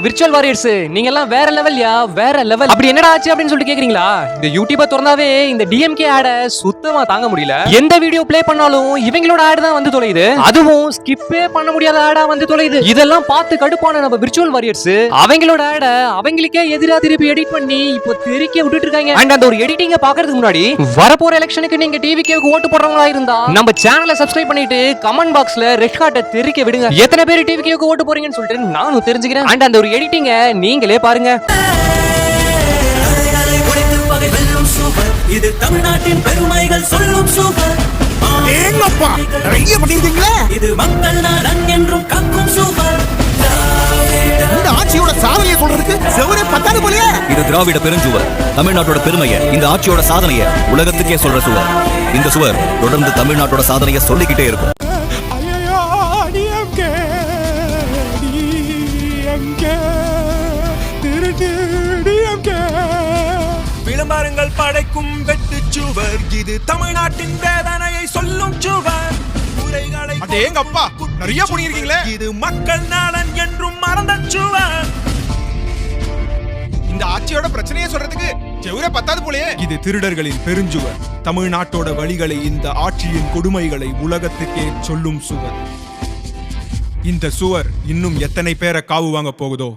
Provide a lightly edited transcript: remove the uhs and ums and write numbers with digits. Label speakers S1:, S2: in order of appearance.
S1: Virtual warriors நீங்க எல்லாம் வேற லெவல்யா, வேற லெவல். அப்படி என்னடா ஆச்சு அப்படின்னு சொல்லிட்டு கேக்குறீங்களா? இந்த யூடியூப திறந்தாவே இந்த டிஎம்கே ஆட சுத்தமா தாங்க முடியல. எந்த வீடியோ ப்ளே பண்ணாலும் இவங்களோட ஆட் தான் வந்து தொலையுது. அதுவும் ஸ்கிப்பே பண்ண முடியாத ஆடா வந்து தொலையுது. இதெல்லாம் பார்த்து கடுப்பான நம்ம விர்ச்சுவல் வாரியர்ஸ் அவங்களோட ஆட அவங்களுக்கே எதிரா திருப்பி எடிட் பண்ணி இப்போ தெரிக்க விட்டுட்டு இருக்காங்க. அண்ட் அந்த ஒரு எடிட்டிங்க பாக்குறதுக்கு முன்னாடி வரப்போற எலெக்ஷனுக்கு நீங்க டிவிகேக்கு ஓட்டு போடுறவங்களா இருந்தா நம்ம சேனலை சப்ஸ்கிரைப் பண்ணிட்டு கமெண்ட் பாக்ஸ்ல ரெட் ஹார்ட்டை தெரிக்க விடுங்க. எத்தனை பேர் டிவிகேக்கு ஓட்டு போறீங்கன்னு சொல்லிட்டு நானும் தெரிஞ்சுக்கிறேன். அண்ட் அந்த ஒரு எடிட்டிங்க நீங்களே பாருங்க.
S2: இது தமிழ்நாட்டின் பெருமைகள் சொல்லும் சூப்பர்.
S3: ஏங்கப்பா நிறைய பண்ணிருக்கீங்களே.
S2: இது மக்கள் நலன் என்றும் காக்கும் சூப்பர்.
S3: இந்த ஆட்சியோட சாதனையை சொல்றதுக்கு செவரே பத்தாது போலயே.
S4: இது திராவிட பெருஞ்சுவர், தமிழ்நாட்டோட பெருமையை, இந்த ஆட்சியோட சாதனையை உலகத்துக்கே சொல்ற சுவர். இந்த சுவர் தொடர்ந்து தமிழ்நாட்டோட சாதனையை சொல்லிக்கிட்டே இருக்கும்.
S5: விளம்பரங்கள் படைக்கும் வெட்டுச்சுவர். இது தமிழ்நாட்டின் வேதனையை சொல்லும் சுவர்.
S3: அடேங்கப்பா நிறைய பண்ணிருக்கீங்களே.
S5: இது மக்கள் நலன் என்றும் மறந்த சுவர்.
S3: இந்த ஆட்சியோட பிரச்சனையை சொல்றதுக்கு செவரே பத்தாது போலயே.
S5: இது திருடர்களின் பெருஞ்சுவர். தமிழ்நாட்டோட வழிகளை, இந்த ஆட்சியின் கொடுமைகளை உலகத்துக்கே சொல்லும் சுவர். இந்த சுவர் இன்னும் எத்தனை பேரை காவு வாங்க போகுதோ.